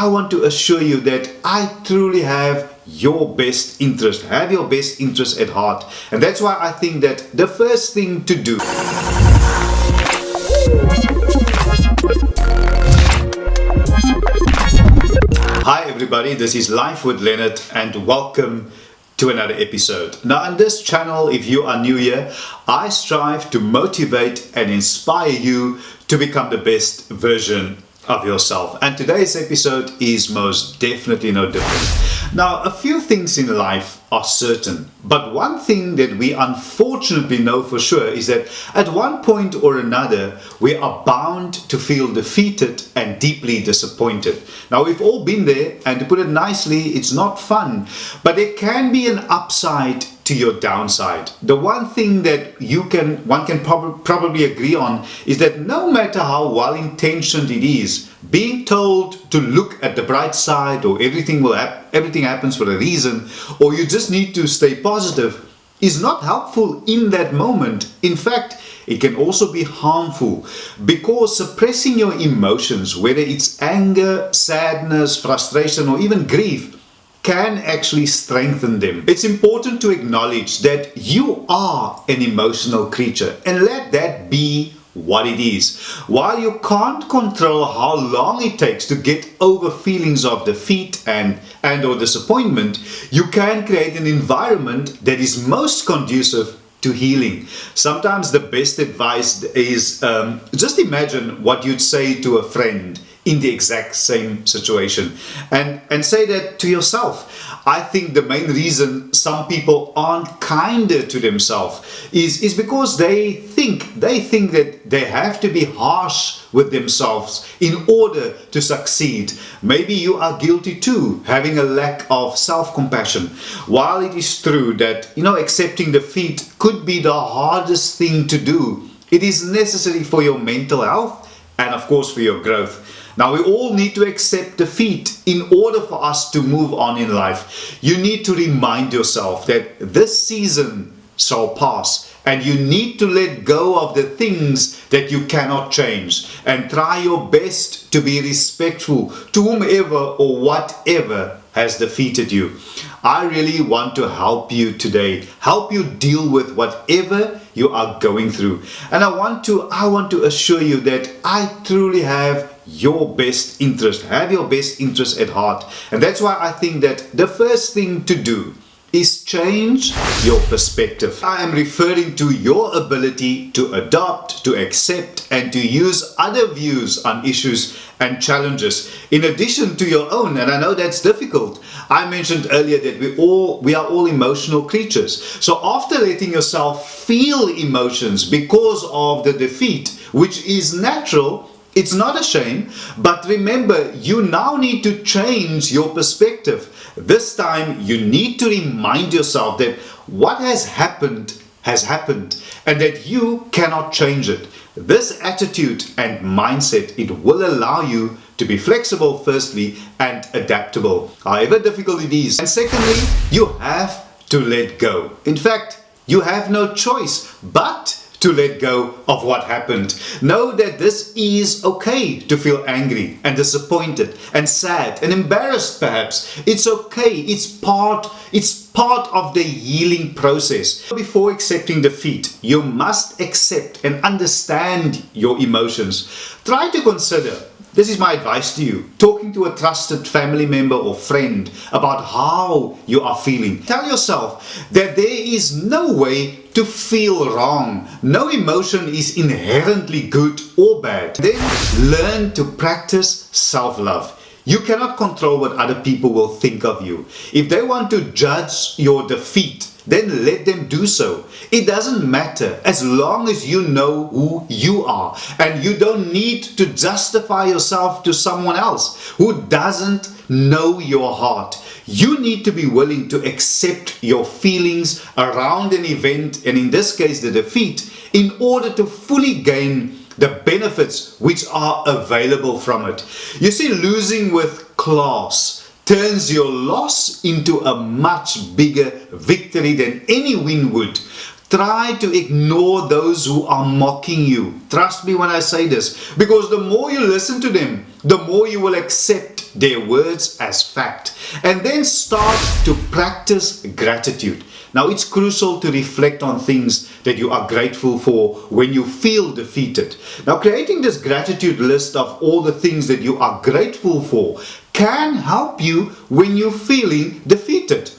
I want to assure you that I truly have your best interest, have your best interest at heart. And that's why I think that the first thing to do Hi everybody, this is Life with Leonard and welcome to another episode. Now on this channel, if you are new here, I strive to motivate and inspire you to become the best version of yourself. And today's episode is most definitely no different. Now, a few things in life are certain, but one thing that we unfortunately know for sure is that at one point or another, we are bound to feel defeated and deeply disappointed. Now, we've all been there, and to put it nicely, it's not fun, but there can be an upside to your downside. The one thing that one can probably agree on is that no matter how well-intentioned it is, being told to look at the bright side, or everything happens for a reason, or you just need to stay positive, is not helpful in that moment. In fact, it can also be harmful because suppressing your emotions, whether it's anger, sadness, frustration, or even grief, can actually strengthen them. It's important to acknowledge that you are an emotional creature and let that be what it is. While you can't control how long it takes to get over feelings of defeat and or disappointment, you can create an environment that is most conducive to healing. Sometimes the best advice is just imagine what you'd say to a friend in the exact same situation and say that to yourself. I think the main reason some people aren't kinder to themselves is because they think that they have to be harsh with themselves in order to succeed. Maybe you are guilty too, having a lack of self-compassion. While it is true that accepting defeat could be the hardest thing to do, it is necessary for your mental health and of course for your growth. Now, we all need to accept defeat in order for us to move on in life. You need to remind yourself that this season shall pass, and you need to let go of the things that you cannot change and try your best to be respectful to whomever or whatever has defeated you. I really want to help you today, help you deal with whatever you are going through. And I want to assure you that I truly have your best interest, have your best interest at heart. And that's why I think that the first thing to do is change your perspective. I am referring to your ability to adopt, to accept, and to use other views on issues and challenges in addition to your own. And I know that's difficult. I mentioned earlier that we are all emotional creatures. So after letting yourself feel emotions because of the defeat, which is natural, it's not a shame, but remember, you now need to change your perspective. This time, you need to remind yourself that what has happened, and that you cannot change it. This attitude and mindset, it will allow you to be flexible firstly and adaptable, however difficult it is. And secondly, you have to let go. In fact, you have no choice but to let go of what happened. Know that this is okay to feel angry and disappointed and sad and embarrassed perhaps. It's okay. It's part of the healing process. Before accepting defeat, you must accept and understand your emotions. Try to consider, this is my advice to you, talking to a trusted family member or friend about how you are feeling. Tell yourself that there is no way to feel wrong. No emotion is inherently good or bad. Then learn to practice self-love. You cannot control what other people will think of you. If they want to judge your defeat, then let them do so. It doesn't matter as long as you know who you are, and you don't need to justify yourself to someone else who doesn't know your heart. You need to be willing to accept your feelings around an event, and in this case the defeat, in order to fully gain the benefits which are available from it. You see, losing with class turns your loss into a much bigger victory than any win would. Try to ignore those who are mocking you. Trust me when I say this, because the more you listen to them, the more you will accept accept their words as fact, and then start to practice gratitude. Now, it's crucial to reflect on things that you are grateful for when you feel defeated. Now, creating this gratitude list of all the things that you are grateful for can help you when you're feeling defeated.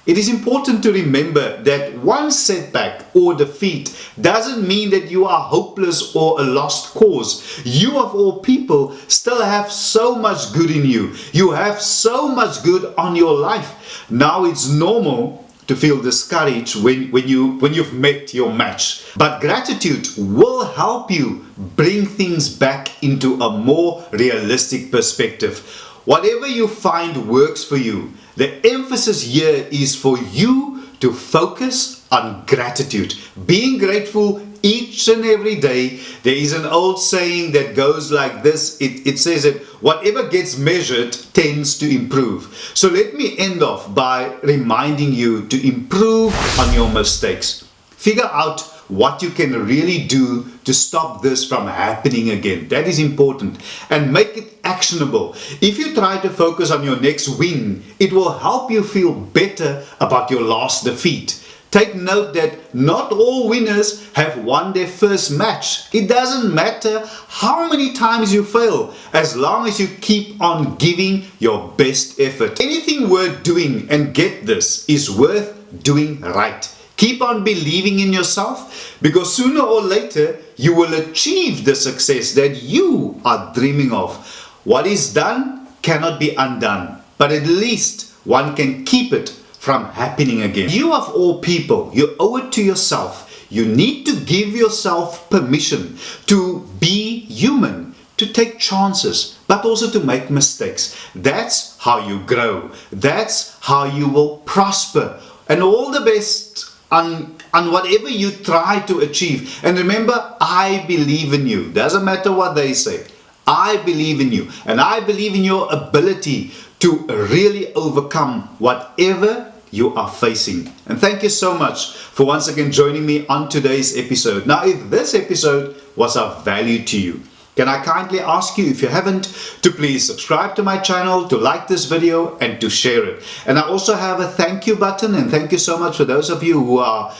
It is important to remember that one setback or defeat doesn't mean that you are hopeless or a lost cause. You, of all people, still have so much good in you. You have so much good on your life. Now, it's normal to feel discouraged when you've met your match. But gratitude will help you bring things back into a more realistic perspective. Whatever you find works for you, the emphasis here is for you to focus on gratitude. Being grateful each and every day. There is an old saying that goes like this. It says that whatever gets measured tends to improve. So let me end off by reminding you to improve on your mistakes. Figure out what you can really do to stop this from happening again. That is important. And make it actionable. If you try to focus on your next win, it will help you feel better about your last defeat. Take note that not all winners have won their first match. It doesn't matter how many times you fail, as long as you keep on giving your best effort. Anything worth doing, and get this, is worth doing right. Keep on believing in yourself, because sooner or later you will achieve the success that you are dreaming of. What is done cannot be undone, but at least one can keep it from happening again. You, of all people, you owe it to yourself. You need to give yourself permission to be human, to take chances, but also to make mistakes. That's how you grow. That's how you will prosper. And all the best on whatever you try to achieve. And remember, I believe in you. Doesn't matter what they say. I believe in you. And I believe in your ability to really overcome whatever you are facing. And thank you so much for once again joining me on today's episode. Now, if this episode was of value to you, can I kindly ask you, if you haven't, to please subscribe to my channel, to like this video, and to share it. And I also have a thank you button, and thank you so much for those of you who are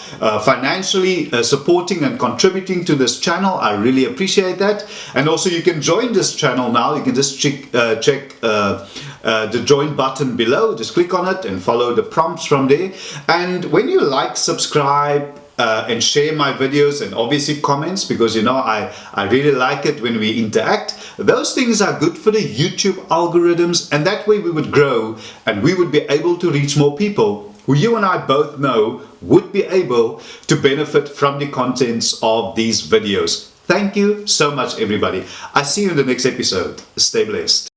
financially supporting and contributing to this channel. I really appreciate that. And also, you can join this channel now. You can just check the join button below. Just click on it and follow the prompts from there. And when you like, subscribe, and share my videos, and obviously comments, because I really like it when we interact. Those things are good for the YouTube algorithms, and that way we would grow and we would be able to reach more people who you and I both know would be able to benefit from the contents of these videos. Thank you so much, everybody. I see you in the next episode. Stay blessed.